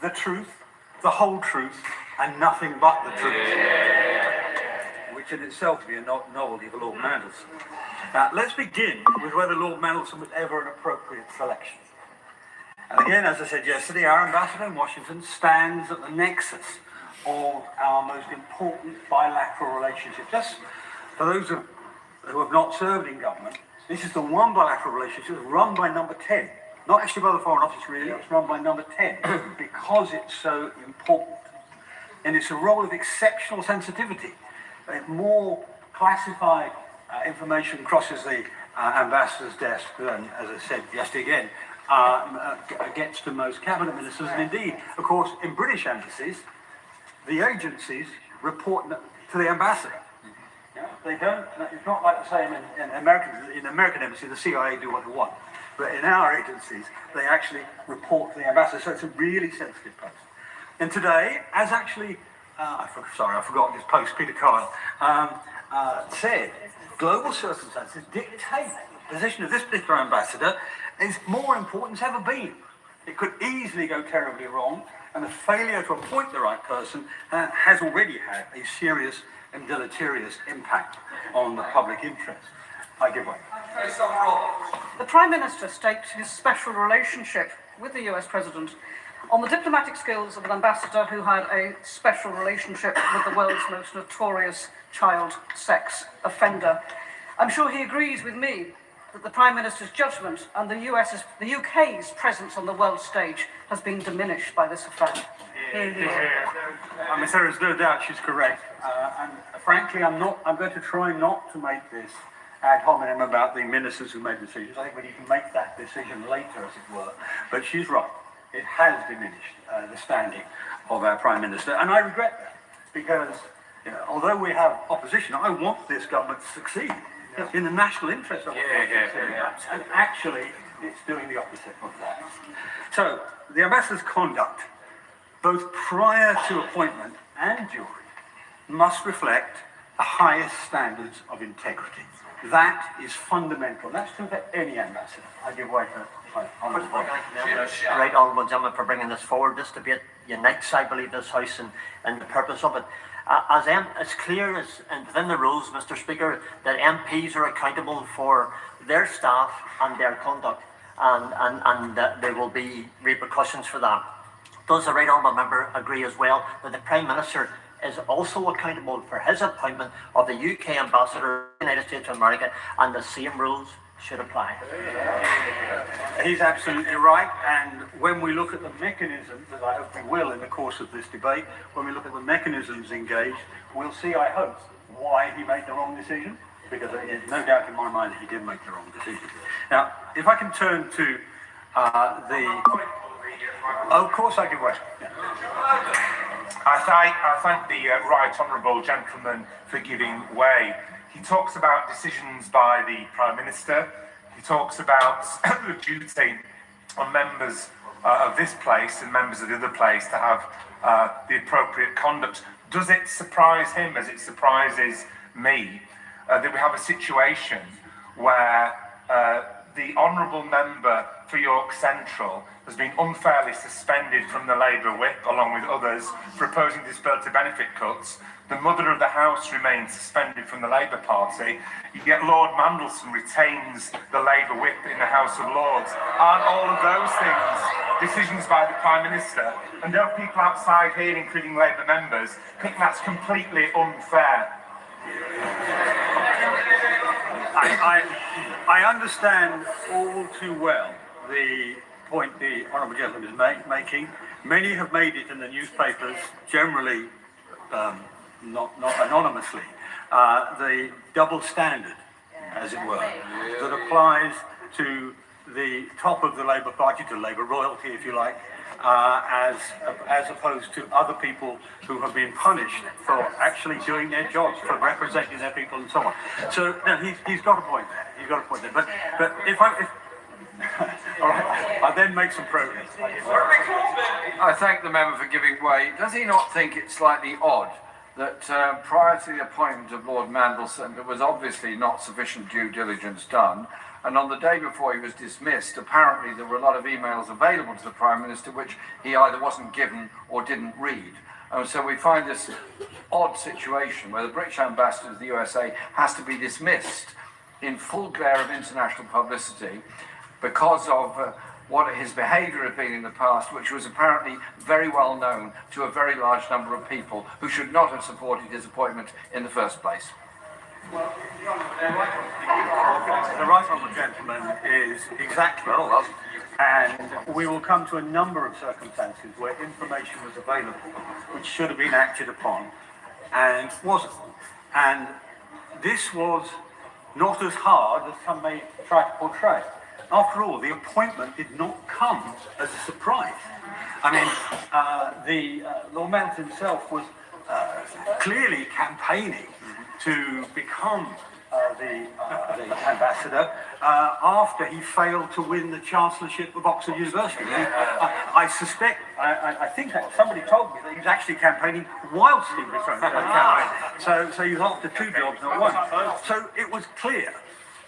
the truth, the whole truth, and nothing but the truth. Which in itself would be a novelty for Lord Mandelson. Now, let's begin with whether Lord Mandelson was ever an appropriate selection. And again, as I said yesterday, our ambassador in Washington stands at the nexus of our most important bilateral relationship. Just for those who have not served in government, this is the one bilateral relationship run by number 10. Not actually by the Foreign Office, really, it's run by number 10 because it's so important. And it's a role of exceptional sensitivity. If more classified information crosses the ambassador's desk than, as I said yesterday again, gets to most cabinet ministers, and indeed, of course, in British embassies, the agencies report to the ambassador. They don't. It's not like the same in American embassies. The CIA do what they want, but in our agencies, they actually report to the ambassador. So it's a really sensitive post. And today, as actually, I forgot his post. Peter Kyle said, global circumstances dictate the position of this particular ambassador is more important than it's ever been. It could easily go terribly wrong, and the failure to appoint the right person has already had a serious and deleterious impact on the public interest. I give way. The Prime Minister staked his special relationship with the US President on the diplomatic skills of an ambassador who had a special relationship with the world's most notorious child sex offender. I'm sure he agrees with me that the Prime Minister's judgment and the UK's presence on the world stage has been diminished by this affair. I mean, there is no doubt she's correct. And frankly, I'm going to try not to make this ad hominem about the ministers who made decisions. I think we need to make that decision later, as it were. But she's right. It has diminished the standing of our Prime Minister. And I regret that because, although we have opposition, I want this government to succeed. It's in the national interest of and actually, it's doing the opposite of that. So, the ambassador's conduct, both prior to appointment and during, must reflect the highest standards of integrity. That is fundamental. That's true for any ambassador. I give way to my honourable Right, honourable gentleman, for bringing this forward. This debate unites, I believe, this House and the purpose of it. As clear as within the rules, Mr. Speaker, that MPs are accountable for their staff and their conduct, and there will be repercussions for that. Does the right honourable member agree as well that the Prime Minister is also accountable for his appointment of the UK ambassador to the United States of America, and the same rules should apply? He's absolutely right, and when we look at the mechanisms, as I hope we will in the course of this debate, when we look at the mechanisms engaged, we'll see, I hope, why he made the wrong decision, because there's no doubt in my mind that he did make the wrong decision. Now, if I can turn to of course I give way. Yeah. I thank the right honourable gentleman for giving way. He talks about decisions by the Prime Minister. He talks about the duty on members of this place and members of the other place to have the appropriate conduct. Does it surprise him, as it surprises me, that we have a situation where the honourable member for York Central has been unfairly suspended from the Labour whip, along with others, for opposing disability benefit cuts? The Mother of the House remains suspended from the Labour Party, yet Lord Mandelson retains the Labour whip in the House of Lords. Aren't all of those things decisions by the Prime Minister? And don't people outside here, including Labour members, think that's completely unfair? I understand all too well the point the honourable gentleman is making. Many have made it in the newspapers, generally not anonymously, the double standard, as it were, that applies to the top of the Labour Party, to Labour royalty, if you like, as opposed to other people who have been punished for actually doing their jobs, for representing their people and so on. So no, he's got a point there. He's got a point there. But if all right, I then make some progress. I thank the member for giving way. Does he not think it's slightly odd that prior to the appointment of Lord Mandelson, there was obviously not sufficient due diligence done, And on the day before he was dismissed, apparently there were a lot of emails available to the Prime Minister which he either wasn't given or didn't read. And so we find this odd situation where the British ambassador to the USA has to be dismissed in full glare of international publicity because of what his behaviour had been in the past, which was apparently very well known to a very large number of people who should not have supported his appointment in the first place. Well, the right honourable gentleman is exactly right. And we will come to a number of circumstances where information was available which should have been acted upon and wasn't. And this was not as hard as some may try to portray. After all, the appointment did not come as a surprise. I mean, Lord Mount himself was clearly campaigning to become the ambassador after he failed to win the chancellorship of Oxford University. I suspect, I think somebody told me that he was actually campaigning whilst he was campaigning. So he was after two jobs, not one. So it was clear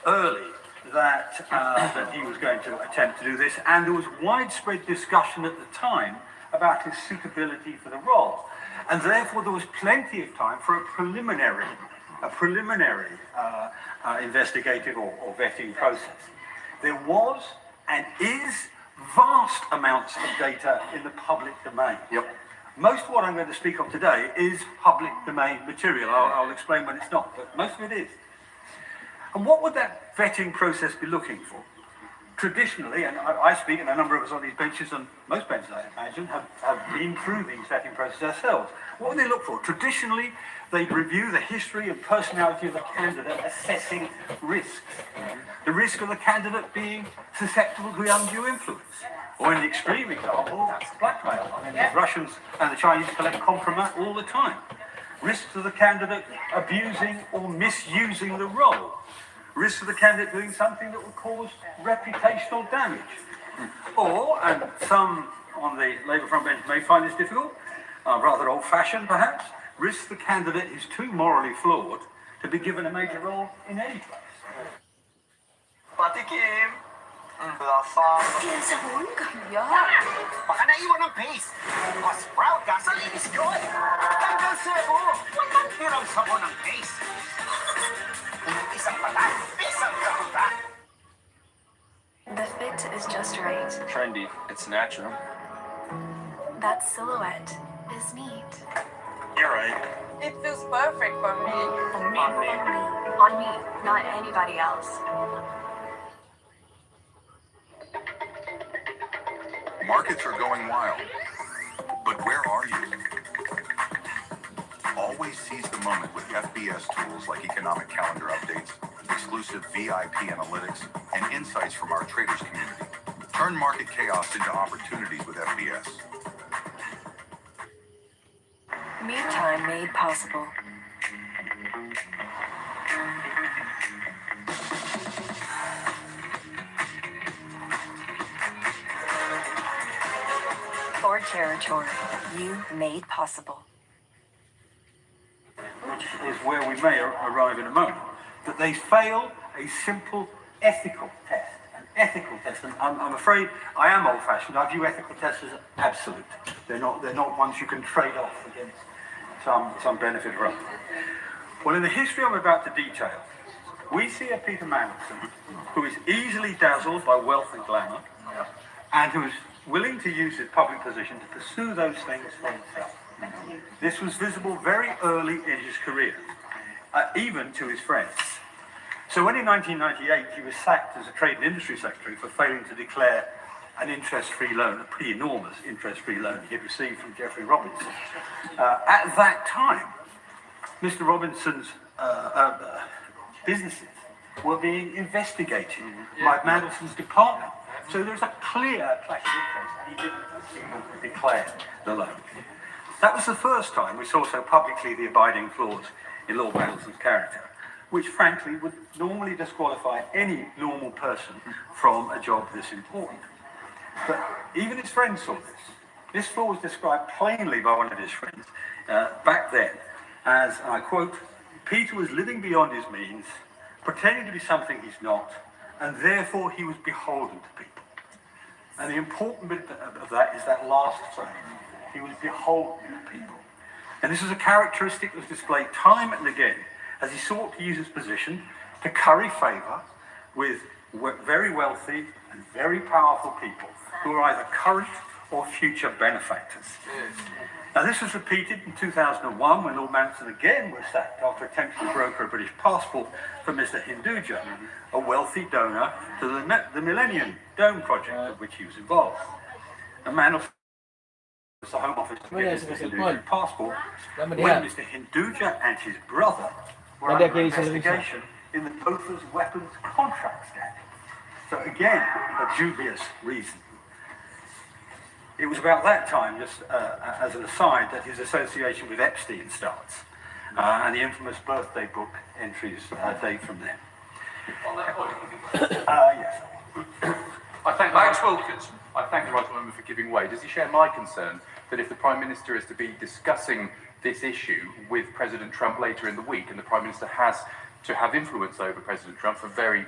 early that he was going to attempt to do this, and there was widespread discussion at the time about his suitability for the role. And therefore there was plenty of time for a preliminary investigative or vetting process. There was and is vast amounts of data in the public domain. Yep. Most of what I'm going to speak of today is public domain material. I'll explain when it's not, but most of it is. And what would that vetting process be looking for? Traditionally, and I speak, and a number of us on these benches, and most benches I imagine, have been through these vetting processes ourselves. What would they look for? Traditionally, they'd review the history and personality of the candidate, assessing risks. The risk of the candidate being susceptible to undue influence. Or in the extreme example, blackmail. I mean, the Russians and the Chinese collect compromise all the time. Risks of the candidate abusing or misusing the role. Risks of the candidate doing something that would cause reputational damage. Or, and some on the Labour front bench may find this difficult, rather old-fashioned perhaps, risks the candidate is too morally flawed to be given a major role in any place. Patikim. Tienes sabon, kaya. Baka naiwan ng paste. Mas proud ka sa linis ko. Tanggal sebo. Walang tirang sabon ng paste. Isang pala, isang kaputa. The fit is just right. Trendy. It's natural. That silhouette is neat. You're right. It feels perfect for me. On me, not anybody else. Markets are going wild, but where are you? Always seize the moment with FBS tools like economic calendar updates, exclusive VIP analytics, and insights from our traders community. Turn market chaos into opportunities with FBS. Me time made possible. Ford territory, you made possible. Which is where we may arrive in a moment, that they fail a simple ethical test. An ethical test, and I'm afraid I am old-fashioned. I view ethical tests as absolute. They're not ones you can trade off against some benefit or other. Well, in the history I'm about to detail, we see a Peter Mandelson who is easily dazzled by wealth and glamour, and who is willing to use his public position to pursue those things for himself. This was visible very early in his career, even to his friends. So when in 1998 he was sacked as a Trade and Industry Secretary for failing to declare an interest-free loan, a pretty enormous interest-free loan he had received from Geoffrey Robinson. At that time, Mr. Robinson's businesses were being investigated by Mandelson's department. So there's a clear clash of interest. He didn't declare the loan. That was the first time we saw so publicly the abiding flaws in Lord Mandelson's character, which frankly would normally disqualify any normal person from a job this important. But even his friends saw this. This flaw was described plainly by one of his friends back then as, and I quote, Peter was living beyond his means, pretending to be something he's not, and therefore he was beholden to people. And the important bit of that is that last phrase. He was beholden to people. And this is a characteristic that was displayed time and again as he sought to use his position to curry favour with very wealthy and very powerful people who are either current or future benefactors. Now this was repeated in 2001 when Lord Mountson again was sacked after attempting to broker a British passport for Mr. Hinduja, a wealthy donor to the Millennium Dome project of which he was involved. A man of the Home Office to get Mr. Hinduja's passport when Mr. Hinduja and his brother were under investigation in the Bofors weapons contract scandal. So again, a dubious reason. It was about that time, just as an aside, that his association with Epstein starts, and the infamous birthday book entries date from then. On that point, Yes. I thank Max Wilkinson. I thank the right member for giving way. Does he share my concern that if the Prime Minister is to be discussing this issue with President Trump later in the week, and the Prime Minister has to have influence over President Trump for very